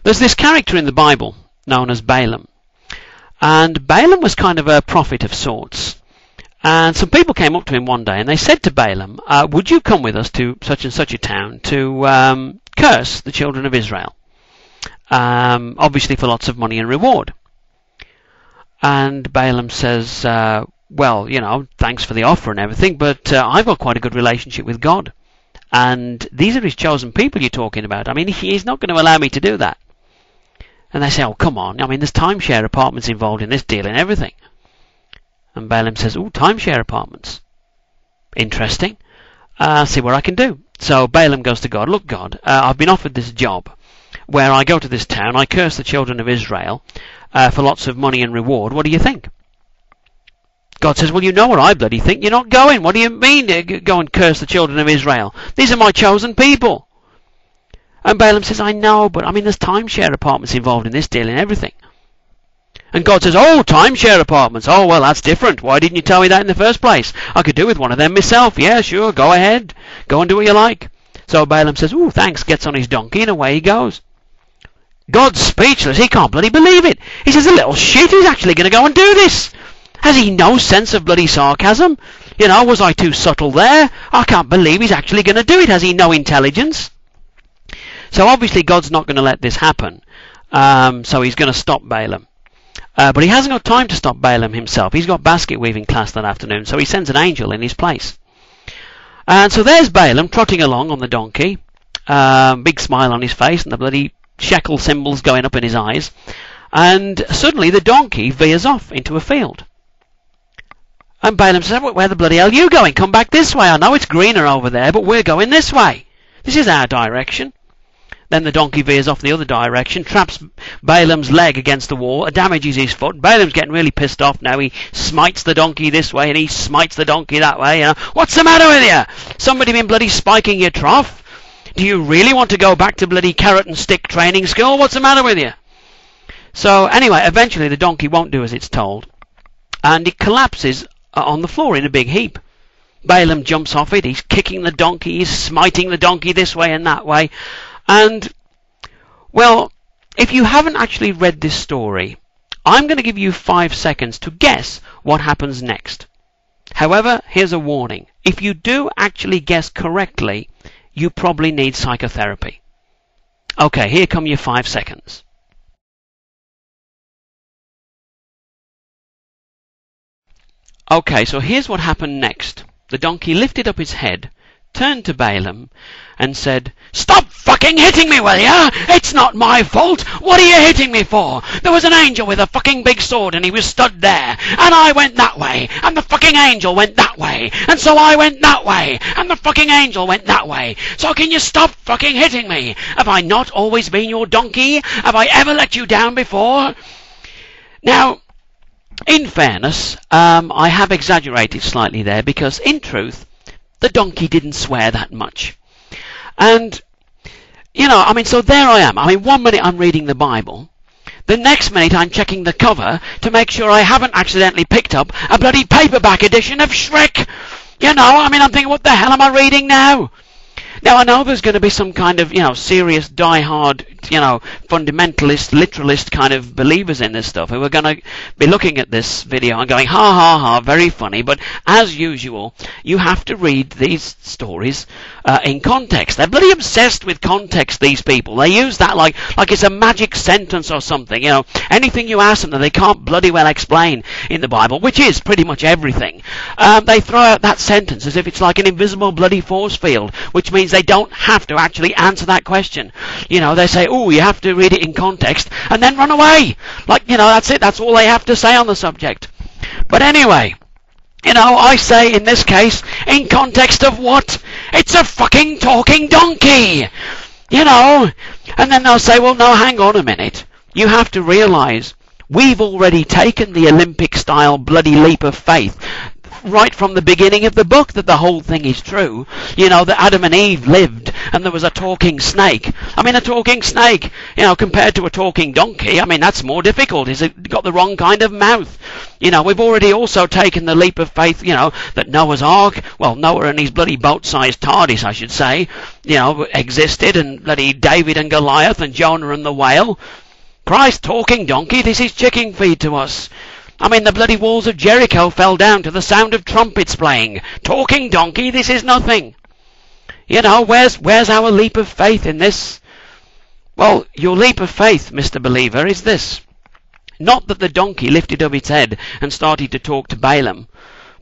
There's this character in the Bible known as Balaam. And Balaam was kind of a prophet of sorts. And some people came up to him one day and they said to Balaam, would you come with us to such and such a town to curse the children of Israel? Obviously for lots of money and reward. And Balaam says, well, you know, thanks for the offer and everything, but I've got quite a good relationship with God. And these are his chosen people you're talking about. I mean, he's not going to allow me to do that. And they say, oh, come on. I mean, there's timeshare apartments involved in this deal and everything. And Balaam says, oh, timeshare apartments. Interesting. See what I can do. So Balaam goes to God. Look, God, I've been offered this job where I go to this town, I curse the children of Israel for lots of money and reward. What do you think? God says, well, you know what I bloody think. You're not going. What do you mean go and curse the children of Israel? These are my chosen people. And Balaam says, I know, but I mean, there's timeshare apartments involved in this deal and everything. And God says, oh, timeshare apartments. Oh, well, that's different. Why didn't you tell me that in the first place? I could do with one of them myself. Yeah, sure, go ahead. Go and do what you like. So Balaam says, oh, thanks, gets on his donkey, and away he goes. God's speechless. He can't bloody believe it. He says, the little shit, he's actually going to go and do this. Has he no sense of bloody sarcasm? You know, was I too subtle there? I can't believe he's actually going to do it. Has he no intelligence? So obviously God's not going to let this happen. So he's going to stop Balaam. But he hasn't got time to stop Balaam himself. He's got basket weaving class that afternoon, so he sends an angel in his place. And so there's Balaam trotting along on the donkey, big smile on his face and the bloody shekel symbols going up in his eyes. And suddenly the donkey veers off into a field. And Balaam says, where the bloody hell are you going? Come back this way. I know it's greener over there, but we're going this way. This is our direction. Then the donkey veers off the other direction, traps Balaam's leg against the wall, damages his foot. Balaam's getting really pissed off now. He smites the donkey this way and he smites the donkey that way. You know, what's the matter with you? Somebody been bloody spiking your trough? Do you really want to go back to bloody carrot and stick training school? What's the matter with you? So anyway, eventually the donkey won't do as it's told. And it collapses on the floor in a big heap. Balaam jumps off it. He's kicking the donkey. He's smiting the donkey this way and that way. And, well, if you haven't actually read this story, I'm going to give you 5 seconds to guess what happens next. However, here's a warning. If you do actually guess correctly, you probably need psychotherapy. Okay, here come your 5 seconds. Okay, so here's what happened next. The donkey lifted up his head, turned to Balaam, and said, "Stop fucking hitting me, will ya? It's not my fault. What are you hitting me for? There was an angel with a fucking big sword and he was stood there. And I went that way. And the fucking angel went that way. And so I went that way. And the fucking angel went that way. So can you stop fucking hitting me? Have I not always been your donkey? Have I ever let you down before?" Now, in fairness, I have exaggerated slightly there because, in truth, the donkey didn't swear that much. And, you know, I mean, so there I am. I mean, 1 minute I'm reading the Bible. The next minute I'm checking the cover to make sure I haven't accidentally picked up a bloody paperback edition of Shrek. You know, I mean, I'm thinking, what the hell am I reading now? Now, I know there's going to be some kind of, serious, die-hard, fundamentalist, literalist kind of believers in this stuff who are going to be looking at this video and going, ha, ha, ha, very funny. But as usual, you have to read these stories in context. They're bloody obsessed with context, these people. They use that like it's a magic sentence or something. Anything you ask them that they can't bloody well explain in the Bible, which is pretty much everything, they throw out that sentence as if it's like an invisible bloody force field, which means they don't have to actually answer that question. They say, oh, you have to read it in context, and then run away. That's it. That's all they have to say on the subject. But anyway, I say in this case, in context of what? It's a fucking talking donkey. And then they'll say, well, no, hang on a minute. You have to realize we've already taken the Olympic-style bloody leap of faith right from the beginning of the book that the whole thing is true. You know, that Adam and Eve lived and there was a talking snake. I mean, a talking snake, you know, compared to a talking donkey, I mean, that's more difficult. Is it got the wrong kind of mouth? You know, we've already also taken the leap of faith, you know, that Noah's Ark, well, Noah and his bloody boat-sized TARDIS, I should say, you know, existed, and bloody David and Goliath and Jonah and the whale. Christ, talking donkey, this is chicken feed to us. I mean, the bloody walls of Jericho fell down to the sound of trumpets playing. Talking donkey, this is nothing. You know, where's our leap of faith in this? Well, your leap of faith, Mr. Believer, is this. Not that the donkey lifted up its head and started to talk to Balaam,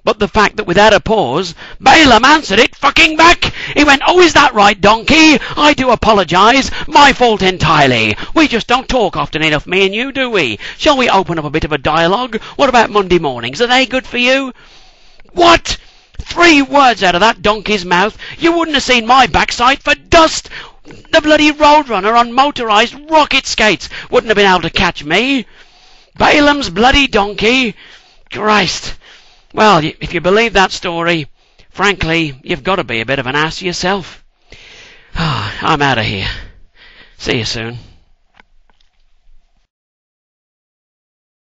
but the fact that without a pause, Balaam answered it fucking back. He went, "Oh, is that right, donkey? I do apologise. My fault entirely. We just don't talk often enough, me and you, do we? Shall we open up a bit of a dialogue? What about Monday mornings? Are they good for you?" What? 3 words out of that donkey's mouth. You wouldn't have seen my backside for dust. The bloody roadrunner on motorised rocket skates wouldn't have been able to catch me. Balaam's bloody donkey. Christ. Well, if you believe that story, frankly, you've got to be a bit of an ass yourself. I'm out of here. See you soon.